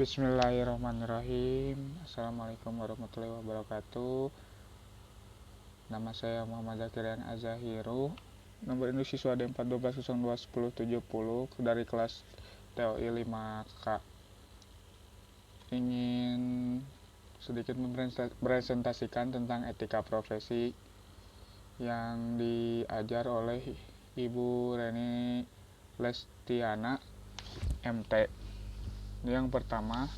Bismillahirrahmanirrahim. Assalamualaikum warahmatullahi wabarakatuh. Nama saya Muhammad Zakirian Azahiru. Nomor induk siswa D412021070 dari kelas TOI 5K. Ingin sedikit mempresentasikan tentang etika profesi yang diajar oleh Ibu Reni Lestiana MT. Yang pertama,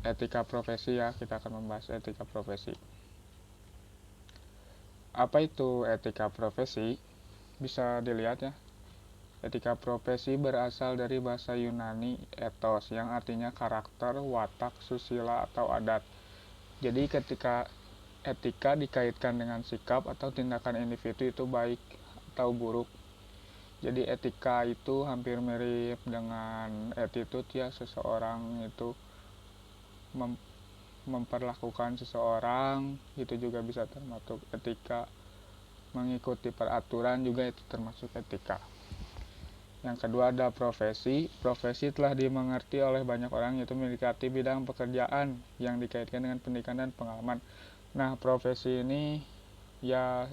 etika profesi ya, kita akan membahas etika profesi. Apa itu etika profesi? Bisa dilihat ya. Etika profesi berasal dari bahasa Yunani ethos yang artinya karakter, watak, susila atau adat. Jadi ketika etika dikaitkan dengan sikap atau tindakan individu itu baik atau buruk. Jadi etika itu hampir mirip dengan attitude ya, seseorang itu memperlakukan seseorang, itu juga bisa termasuk etika. Mengikuti peraturan juga itu termasuk etika. Yang kedua ada profesi. Profesi telah dimengerti oleh banyak orang, yaitu memiliki bidang pekerjaan yang dikaitkan dengan pendidikan dan pengalaman. Nah, profesi ini ya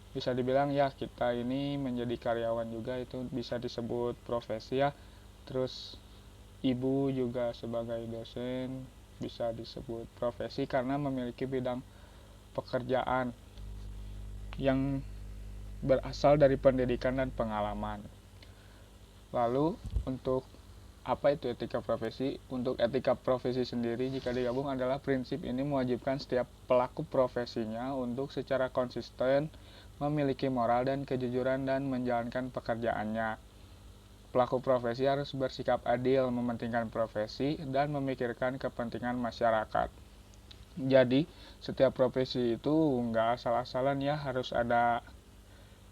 bisa dibilang ya kita ini menjadi karyawan juga itu bisa disebut profesi ya. Terus ibu juga sebagai dosen bisa disebut profesi karena memiliki bidang pekerjaan yang berasal dari pendidikan dan pengalaman. Lalu untuk apa itu etika profesi? Untuk etika profesi sendiri jika digabung adalah prinsip ini mewajibkan setiap pelaku profesinya untuk secara konsisten memiliki moral dan kejujuran dan menjalankan pekerjaannya. Pelaku profesi harus bersikap adil, mementingkan profesi, dan memikirkan kepentingan masyarakat. Jadi, setiap profesi itu nggak asal-asalan ya, harus ada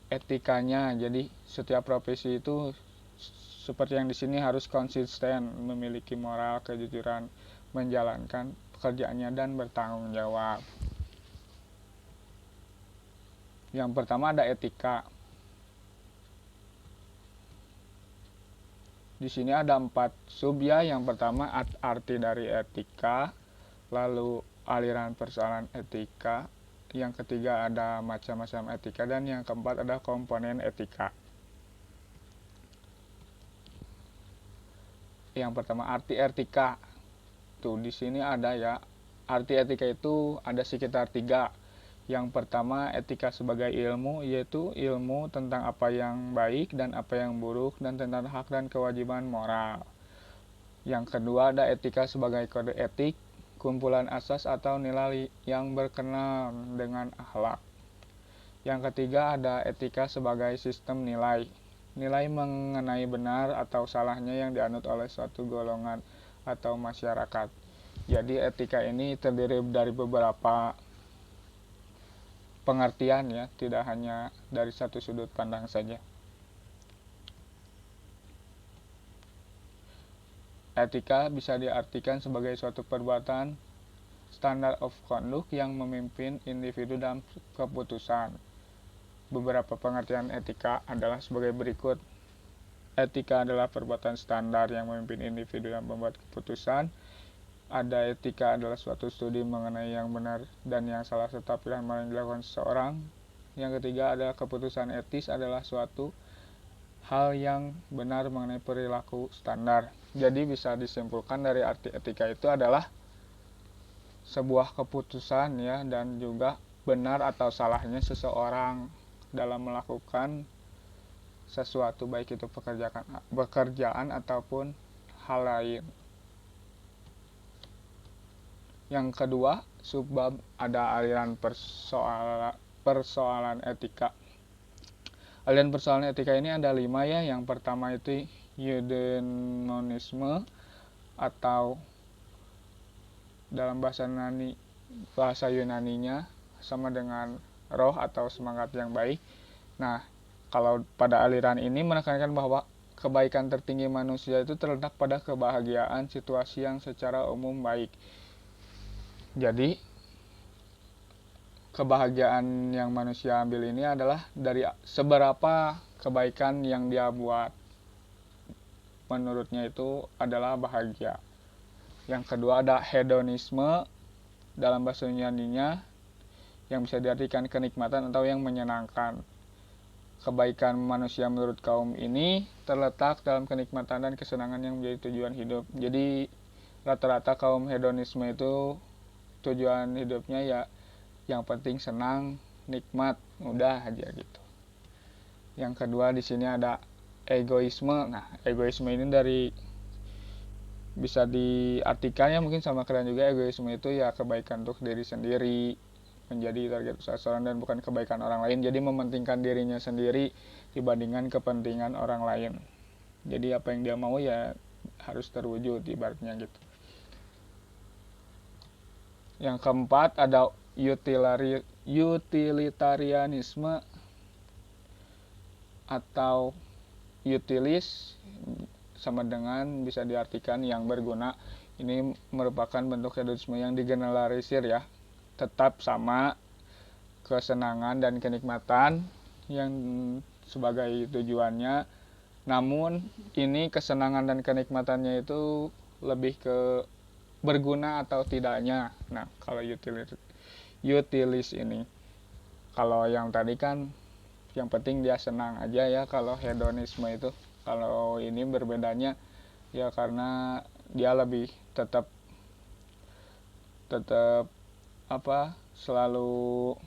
etikanya. Jadi, setiap profesi itu seperti yang di sini harus konsisten, memiliki moral, kejujuran, menjalankan pekerjaannya, dan bertanggung jawab. Yang pertama ada etika. Di sini ada 4 sub ya. Yang pertama arti dari etika, lalu aliran persoalan etika, yang ketiga ada macam-macam etika, dan yang keempat ada komponen etika. Yang pertama arti etika. Tuh di sini ada ya. Arti etika itu ada sekitar 3. Yang pertama etika sebagai ilmu, yaitu ilmu tentang apa yang baik dan apa yang buruk dan tentang hak dan kewajiban moral. Yang kedua ada etika sebagai kode etik, kumpulan asas atau nilai yang berkenaan dengan akhlak. Yang ketiga ada etika sebagai sistem nilai. Nilai mengenai benar atau salahnya yang dianut oleh suatu golongan atau masyarakat. Jadi etika ini terdiri dari beberapa pengertian ya, tidak hanya dari satu sudut pandang saja. Etika bisa diartikan sebagai suatu perbuatan standard of conduct yang memimpin individu dalam keputusan. Beberapa pengertian etika adalah sebagai berikut. Etika adalah perbuatan standar yang memimpin individu dalam membuat keputusan. Ada etika adalah suatu studi mengenai yang benar dan yang salah serta pilihan mana yang dilakukan seseorang. Yang ketiga adalah keputusan etis adalah suatu hal yang benar mengenai perilaku standar. Jadi bisa disimpulkan dari arti etika itu adalah sebuah keputusan ya, dan juga benar atau salahnya seseorang dalam melakukan sesuatu, baik itu pekerjaan ataupun hal lain. Yang kedua, subbab ada aliran persoalan etika. Aliran persoalan etika ini ada 5 ya. Yang pertama itu eudaimonisme atau dalam bahasa Yunaninya sama dengan roh atau semangat yang baik. Nah, kalau pada aliran ini menekankan bahwa kebaikan tertinggi manusia itu terletak pada kebahagiaan situasi yang secara umum baik. Jadi kebahagiaan yang manusia ambil ini adalah dari seberapa kebaikan yang dia buat. menurutnya itu adalah bahagia. Yang kedua ada hedonisme, dalam bahasa Yunaninya yang bisa diartikan kenikmatan atau yang menyenangkan. Kebaikan manusia menurut kaum ini terletak dalam kenikmatan dan kesenangan yang menjadi tujuan hidup. Jadi rata-rata kaum hedonisme itu tujuan hidupnya ya yang penting senang, nikmat, mudah aja gitu. Yang kedua di sini ada egoisme. Nah, egoisme ini bisa diartikan ya mungkin sama kalian juga, egoisme itu ya kebaikan untuk diri sendiri, menjadi target sasaran dan bukan kebaikan orang lain. Jadi mementingkan dirinya sendiri dibandingkan kepentingan orang lain. Jadi apa yang dia mau ya harus terwujud ibaratnya gitu. Yang keempat ada utilitarianisme atau utilis, sama dengan bisa diartikan yang berguna. Ini merupakan bentuk hedonisme yang digeneralisir ya, tetap sama kesenangan dan kenikmatan yang sebagai tujuannya, namun ini kesenangan dan kenikmatannya itu lebih ke berguna atau tidaknya. Nah, kalau utilis ini, kalau yang tadi kan yang penting dia senang aja ya, kalau hedonisme itu. Kalau ini berbedanya ya karena dia lebih tetap selalu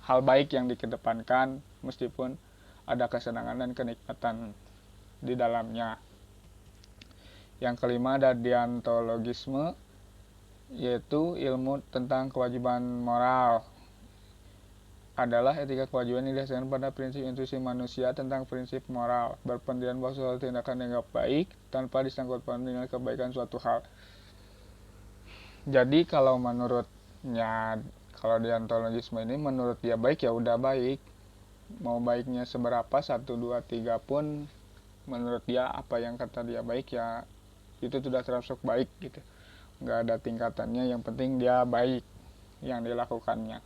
hal baik yang dikedepankan meskipun ada kesenangan dan kenikmatan di dalamnya. Yang kelima ada deontologisme, yaitu ilmu tentang kewajiban moral. Adalah etika kewajiban yang didasarkan pada prinsip intuisi manusia tentang prinsip moral, berpendirian bahwa suatu tindakan yang baik tanpa disangkut pautkan dengan kebaikan suatu hal. Jadi kalau menurutnya, kalau deontologisme ini menurut dia baik ya udah baik, mau baiknya seberapa 1, 2, 3 pun menurut dia apa yang kata dia baik ya itu sudah termasuk baik gitu, nggak ada tingkatannya, yang penting dia baik yang dilakukannya.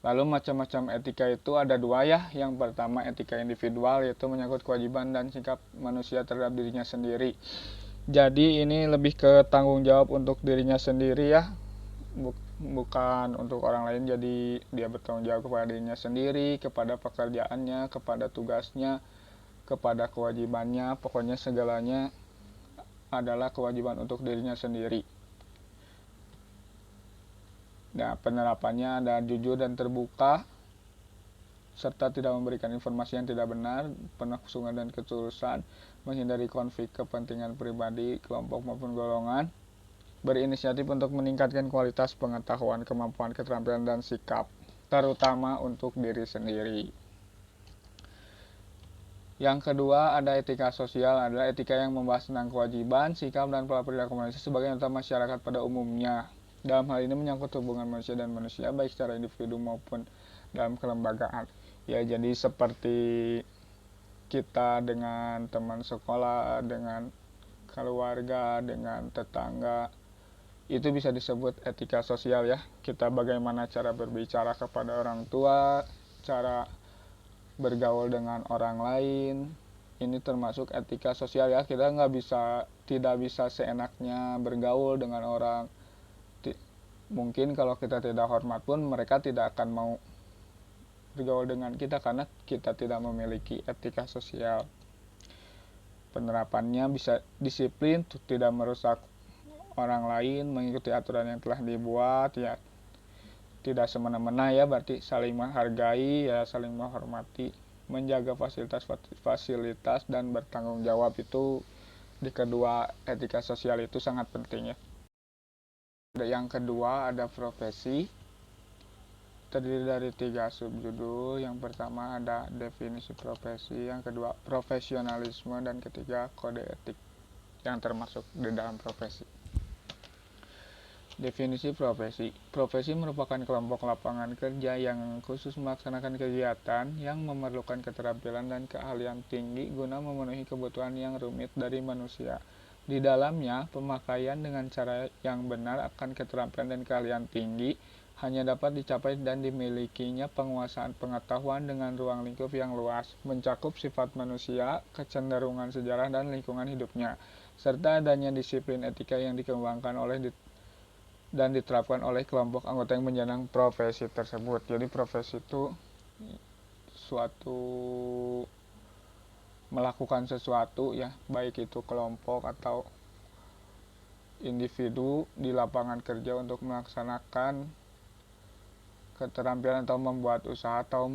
Lalu macam-macam etika itu ada dua ya. Yang pertama etika individual, yaitu menyangkut kewajiban dan sikap manusia terhadap dirinya sendiri. Jadi ini lebih ke tanggung jawab untuk dirinya sendiri ya, bukan untuk orang lain. Jadi dia bertanggung jawab kepada dirinya sendiri, kepada pekerjaannya, kepada tugasnya, kepada kewajibannya. Pokoknya segalanya adalah kewajiban untuk dirinya sendiri. Nah, penerapannya ada jujur dan terbuka, serta tidak memberikan informasi yang tidak benar, penuh kesungguhan dan ketulusan, menghindari konflik kepentingan pribadi, kelompok maupun golongan, berinisiatif untuk meningkatkan kualitas pengetahuan, kemampuan, keterampilan, dan sikap, terutama untuk diri sendiri. Yang kedua ada etika sosial, adalah etika yang membahas tentang kewajiban, sikap, dan pola perilaku manusia sebagai anggota masyarakat pada umumnya. Dalam hal ini menyangkut hubungan manusia dan manusia, baik secara individu maupun dalam kelembagaan. Ya, jadi seperti kita dengan teman sekolah, dengan keluarga, dengan tetangga, itu bisa disebut etika sosial ya. Kita bagaimana cara berbicara kepada orang tua, cara bergaul dengan orang lain, ini termasuk etika sosial ya. Kita tidak bisa seenaknya bergaul dengan orang. Mungkin kalau kita tidak hormat pun mereka tidak akan mau bergaul dengan kita karena kita tidak memiliki etika sosial. Penerapannya bisa disiplin, tidak merusak orang lain, mengikuti aturan yang telah dibuat ya, tidak semena-mena ya, berarti saling menghargai ya, saling menghormati, menjaga fasilitas dan bertanggung jawab. Itu di kedua etika sosial itu sangat penting ya. Yang kedua ada profesi, terdiri dari 3 subjudul. Yang pertama ada definisi profesi, yang kedua profesionalisme, dan ketiga kode etik yang termasuk di dalam profesi. Definisi profesi. Profesi merupakan kelompok lapangan kerja yang khusus melaksanakan kegiatan yang memerlukan keterampilan dan keahlian tinggi guna memenuhi kebutuhan yang rumit dari manusia. Di dalamnya, pemakaian dengan cara yang benar akan keterampilan dan keahlian tinggi hanya dapat dicapai dan dimilikinya penguasaan pengetahuan dengan ruang lingkup yang luas, mencakup sifat manusia, kecenderungan sejarah dan lingkungan hidupnya, serta adanya disiplin etika yang dikembangkan dan diterapkan oleh kelompok anggota yang menjalankan profesi tersebut. Jadi profesi itu suatu melakukan sesuatu ya, baik itu kelompok atau individu di lapangan kerja untuk melaksanakan keterampilan atau membuat usaha atau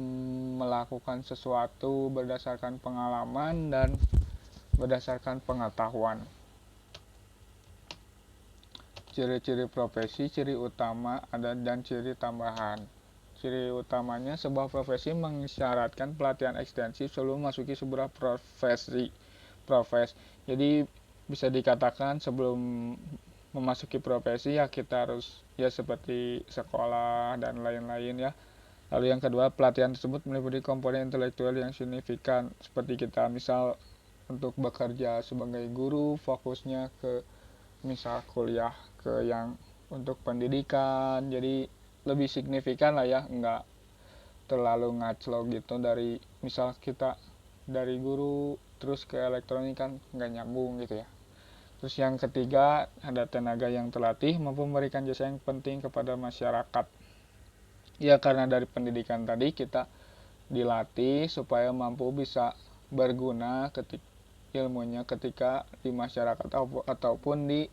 melakukan sesuatu berdasarkan pengalaman dan berdasarkan pengetahuan. Ciri-ciri profesi, ciri utama ada dan ciri tambahan. Ciri utamanya, sebuah profesi mensyaratkan pelatihan ekstensif sebelum memasuki sebuah profesi. Jadi bisa dikatakan sebelum memasuki profesi ya kita harus ya seperti sekolah dan lain-lain ya. Lalu yang kedua, pelatihan tersebut meliputi komponen intelektual yang signifikan, seperti kita misal untuk bekerja sebagai guru, fokusnya ke misal kuliah ke yang untuk pendidikan, jadi lebih signifikan lah ya, nggak terlalu ngaclok gitu dari misal kita dari guru terus ke elektronik kan nggak nyambung gitu ya. Terus yang ketiga, ada tenaga yang terlatih mampu memberikan jasa yang penting kepada masyarakat. Ya karena dari pendidikan tadi kita dilatih supaya mampu bisa berguna ilmunya ketika di masyarakat ataupun di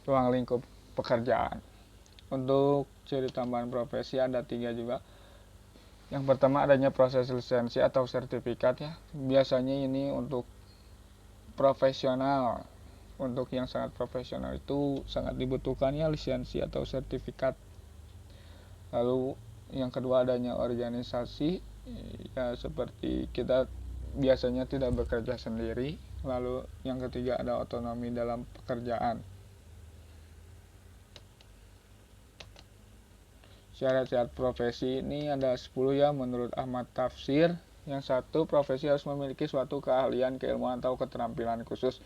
ruang lingkup pekerjaan. Untuk ciri tambahan profesi ada 3 juga. Yang pertama, adanya proses lisensi atau sertifikat ya. Biasanya ini untuk profesional. Untuk yang sangat profesional itu sangat dibutuhkannya lisensi atau sertifikat. Lalu yang kedua, adanya organisasi ya, seperti kita biasanya tidak bekerja sendiri. Lalu yang ketiga, ada otonomi dalam pekerjaan. Syarat-syarat profesi ini ada 10 ya menurut Ahmad Tafsir. Yang satu, profesi harus memiliki suatu keahlian, keilmuan atau keterampilan khusus.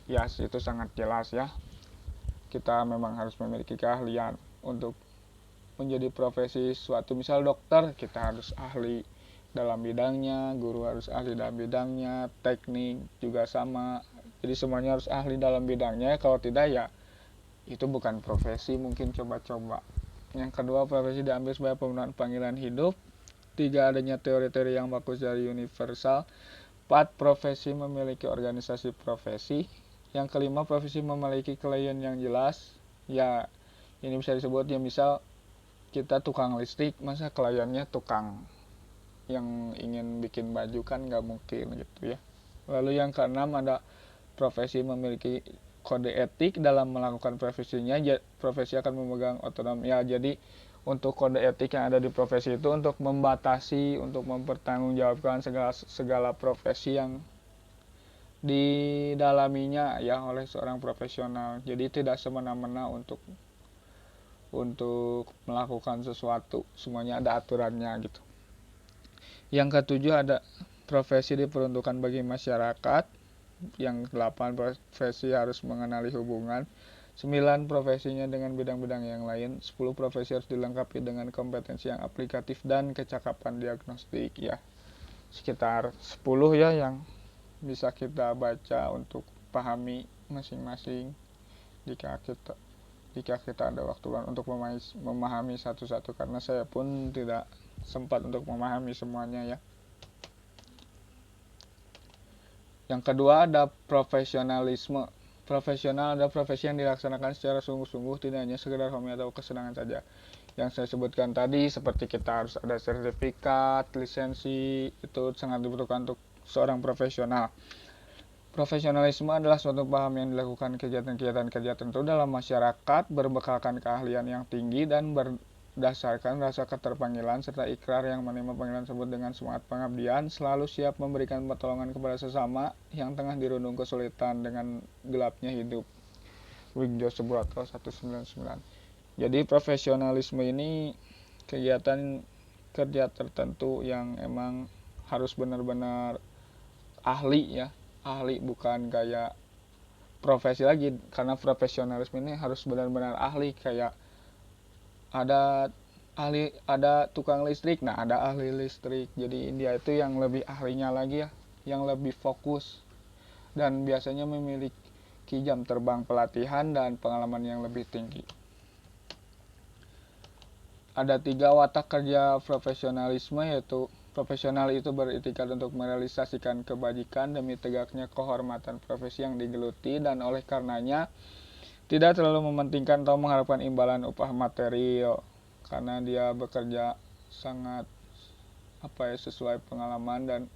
Ya, itu sangat jelas ya. Kita memang harus memiliki keahlian untuk menjadi profesi suatu. Misal dokter, kita harus ahli dalam bidangnya, guru harus ahli dalam bidangnya, teknik juga sama. Jadi semuanya harus ahli dalam bidangnya. Kalau tidak ya itu bukan profesi, mungkin coba-coba. Yang kedua, profesi diambil sebagai pemenuhan panggilan hidup. 3, adanya teori-teori yang bagus dari universal. 4, profesi memiliki organisasi profesi. Yang kelima, profesi memiliki klien yang jelas. Ya, ini bisa disebut ya, misal kita tukang listrik, masa kliennya tukang yang ingin bikin baju kan nggak mungkin gitu ya. Lalu yang keenam, ada profesi memiliki kode etik dalam melakukan profesinya. Profesi akan memegang otonomi ya, jadi untuk kode etik yang ada di profesi itu untuk membatasi, untuk mempertanggungjawabkan segala profesi yang didalaminya ya oleh seorang profesional. Jadi tidak semena-mena untuk melakukan sesuatu, semuanya ada aturannya gitu. Yang ketujuh, ada profesi diperuntukkan bagi masyarakat. Yang 8, profesi harus mengenali hubungan. 9, profesinya dengan bidang-bidang yang lain. 10, profesi harus dilengkapi dengan kompetensi yang aplikatif dan kecakapan diagnostik ya. Sekitar 10 ya yang bisa kita baca untuk pahami masing-masing jika kita ada waktu untuk memahami satu-satu, karena saya pun tidak sempat untuk memahami semuanya ya. Yang kedua, ada profesionalisme. Profesional adalah profesi yang dilaksanakan secara sungguh-sungguh, tidak hanya sekedar hobi atau kesenangan saja. Yang saya sebutkan tadi, seperti kita harus ada sertifikat, lisensi, itu sangat dibutuhkan untuk seorang profesional. Profesionalisme adalah suatu paham yang dilakukan kegiatan-kegiatan kerja tertentu dalam masyarakat, berbekalkan keahlian yang tinggi dan berdasarkan rasa keterpanggilan serta ikrar yang menerima panggilan tersebut dengan semangat pengabdian, selalu siap memberikan pertolongan kepada sesama yang tengah dirundung kesulitan dengan gelapnya hidup. Wigjo Subroto 199. Jadi profesionalisme ini kegiatan kerja tertentu yang emang harus benar-benar ahli ya, ahli bukan kayak profesi lagi, karena profesionalisme ini harus benar-benar ahli, kayak ada tukang listrik. Nah, ada ahli listrik. Jadi dia itu yang lebih ahlinya lagi ya, yang lebih fokus dan biasanya memiliki jam terbang pelatihan dan pengalaman yang lebih tinggi. Ada 3 watak kerja profesionalisme, yaitu profesional itu beritikat untuk merealisasikan kebajikan demi tegaknya kehormatan profesi yang digeluti, dan oleh karenanya tidak terlalu mementingkan atau mengharapkan imbalan upah material karena dia bekerja sangat sesuai pengalaman dan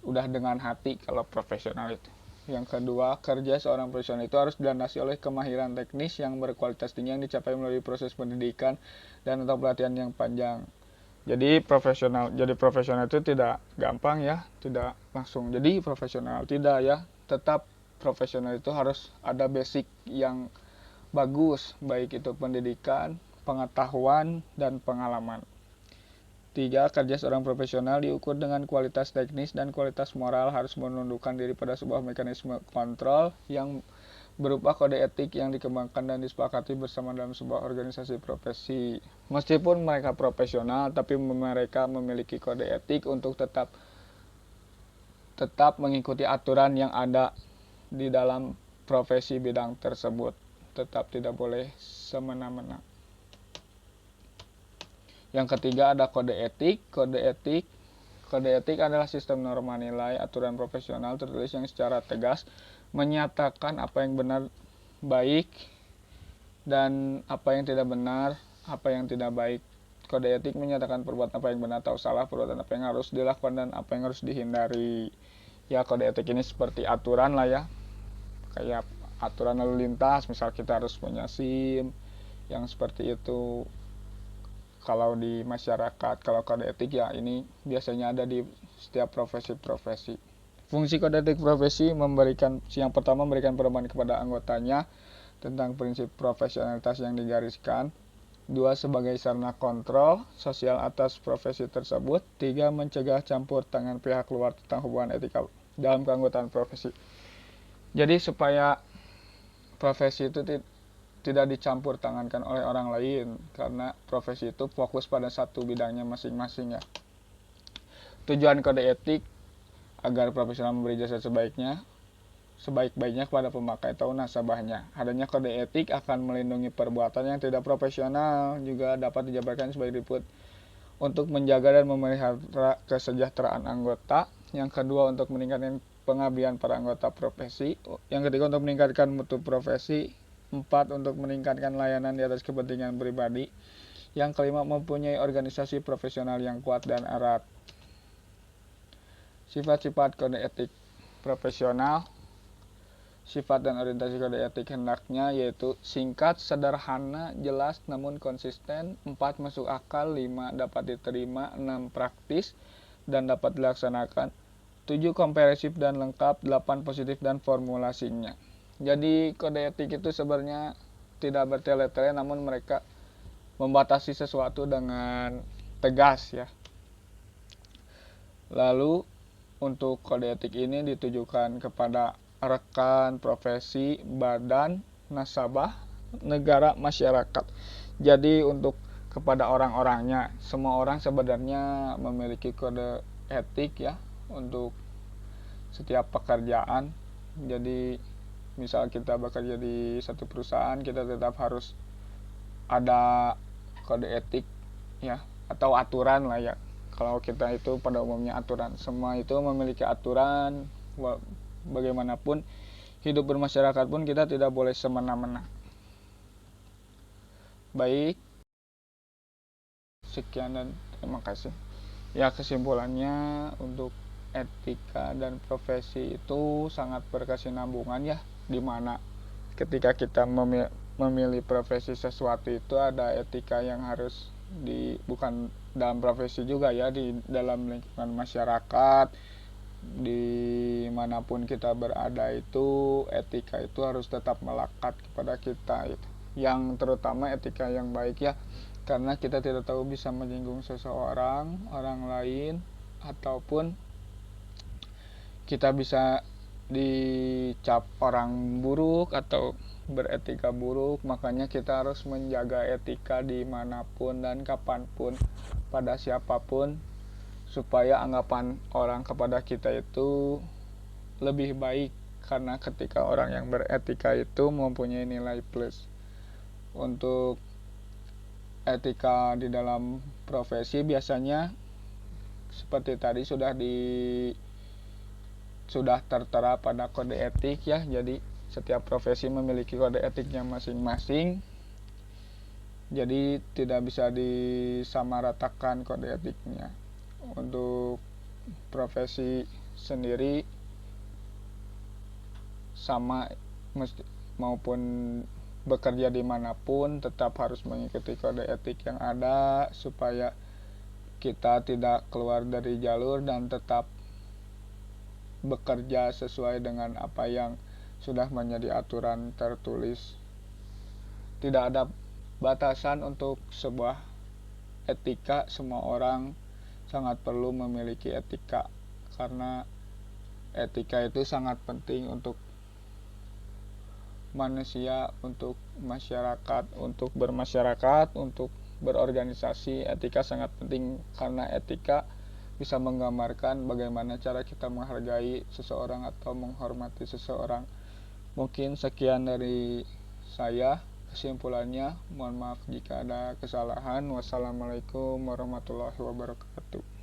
udah dengan hati kalau profesional itu. Yang kedua, kerja seorang profesional itu harus dilandasi oleh kemahiran teknis yang berkualitas tinggi yang dicapai melalui proses pendidikan dan atau pelatihan yang panjang. Jadi profesional itu tidak gampang ya, tidak langsung jadi profesional, tidak ya. Tetap profesional itu harus ada basic yang bagus, baik itu pendidikan, pengetahuan, dan pengalaman. 3. Kerja seorang profesional diukur dengan kualitas teknis dan kualitas moral, harus menundukkan diri pada sebuah mekanisme kontrol yang berupa kode etik yang dikembangkan dan disepakati bersama dalam sebuah organisasi profesi. Meskipun mereka profesional, tapi mereka memiliki kode etik untuk tetap mengikuti aturan yang ada di dalam profesi bidang tersebut. Tetap tidak boleh semena-mena. Yang ketiga ada kode etik. Kode etik adalah sistem norma nilai aturan profesional tertulis yang secara tegas menyatakan apa yang benar baik dan apa yang tidak benar, apa yang tidak baik. Kode etik menyatakan perbuatan apa yang benar atau salah, perbuatan apa yang harus dilakukan dan apa yang harus dihindari. Ya, kode etik ini seperti aturan lah ya. Kayak aturan lalu lintas, misal kita harus punya SIM, yang seperti itu. Kalau di masyarakat, kalau kode etik ya ini biasanya ada di setiap profesi-profesi. Fungsi kode etik profesi yang pertama memberikan pedoman kepada anggotanya tentang prinsip profesionalitas yang digariskan. 2. Sebagai sarana kontrol sosial atas profesi tersebut. 3. Mencegah campur tangan pihak luar tentang hubungan etika dalam keanggotaan profesi. Jadi supaya profesi itu tidak dicampur tangankan oleh orang lain, karena profesi itu fokus pada satu bidangnya masing-masing ya. Tujuan kode etik agar profesional memberi jasa sebaik-baiknya kepada pemakai atau nasabahnya. Adanya kode etik akan melindungi perbuatan yang tidak profesional, juga dapat dijabarkan sebagai input untuk menjaga dan memelihara kesejahteraan anggota. Yang kedua, untuk meningkatkan pengabdian para anggota profesi. Yang ketiga, untuk meningkatkan mutu profesi. 4. Untuk meningkatkan layanan di atas kepentingan pribadi. Yang kelima, mempunyai organisasi profesional yang kuat dan erat. Sifat-sifat kode etik profesional. Sifat dan orientasi kode etik hendaknya yaitu singkat, sederhana, jelas, namun konsisten. 4. Masuk akal. 5. Dapat diterima. 6. Praktis dan dapat dilaksanakan. 7. Komprehensif dan lengkap. 8. Positif dan formulasinya. Jadi kode etik itu sebenarnya tidak bertele-tele, namun mereka membatasi sesuatu dengan tegas ya. Lalu untuk kode etik ini ditujukan kepada rekan, profesi, badan, nasabah, negara, masyarakat. Jadi untuk kepada orang-orangnya, semua orang sebenarnya memiliki kode etik ya untuk setiap pekerjaan. Jadi misal kita bekerja di satu perusahaan, kita tetap harus ada kode etik ya, atau aturan lah ya. Kalau kita itu pada umumnya aturan, semua itu memiliki aturan. Bagaimanapun hidup bermasyarakat pun kita tidak boleh semena-mena. Baik, sekian dan terima kasih. Ya, kesimpulannya untuk etika dan profesi itu sangat berkesinambungan ya, dimana ketika kita memilih profesi sesuatu itu ada etika yang harus bukan dalam profesi juga ya, di dalam lingkungan masyarakat dimanapun kita berada itu etika itu harus tetap melekat kepada kita gitu. Yang terutama etika yang baik ya, karena kita tidak tahu bisa menyinggung seseorang, orang lain, ataupun kita bisa dicap orang buruk atau beretika buruk. Makanya kita harus menjaga etika dimanapun dan kapanpun, pada siapapun, supaya anggapan orang kepada kita itu lebih baik. Karena ketika orang yang beretika itu mempunyai nilai plus. Untuk etika di dalam profesi biasanya seperti tadi sudah tertera pada kode etik ya. Jadi setiap profesi memiliki kode etiknya masing-masing. Jadi tidak bisa disamaratakan kode etiknya. Untuk profesi sendiri sama, maupun bekerja dimanapun tetap harus mengikuti kode etik yang ada supaya kita tidak keluar dari jalur dan tetap bekerja sesuai dengan apa yang sudah menjadi aturan tertulis. Tidak ada batasan untuk sebuah etika. Semua orang sangat perlu memiliki etika, karena etika itu sangat penting untuk manusia, untuk masyarakat, untuk bermasyarakat, untuk berorganisasi. Etika sangat penting karena etika bisa menggambarkan bagaimana cara kita menghargai seseorang atau menghormati seseorang. Mungkin sekian dari saya. Kesimpulannya, mohon maaf jika ada kesalahan. Wassalamualaikum warahmatullahi wabarakatuh.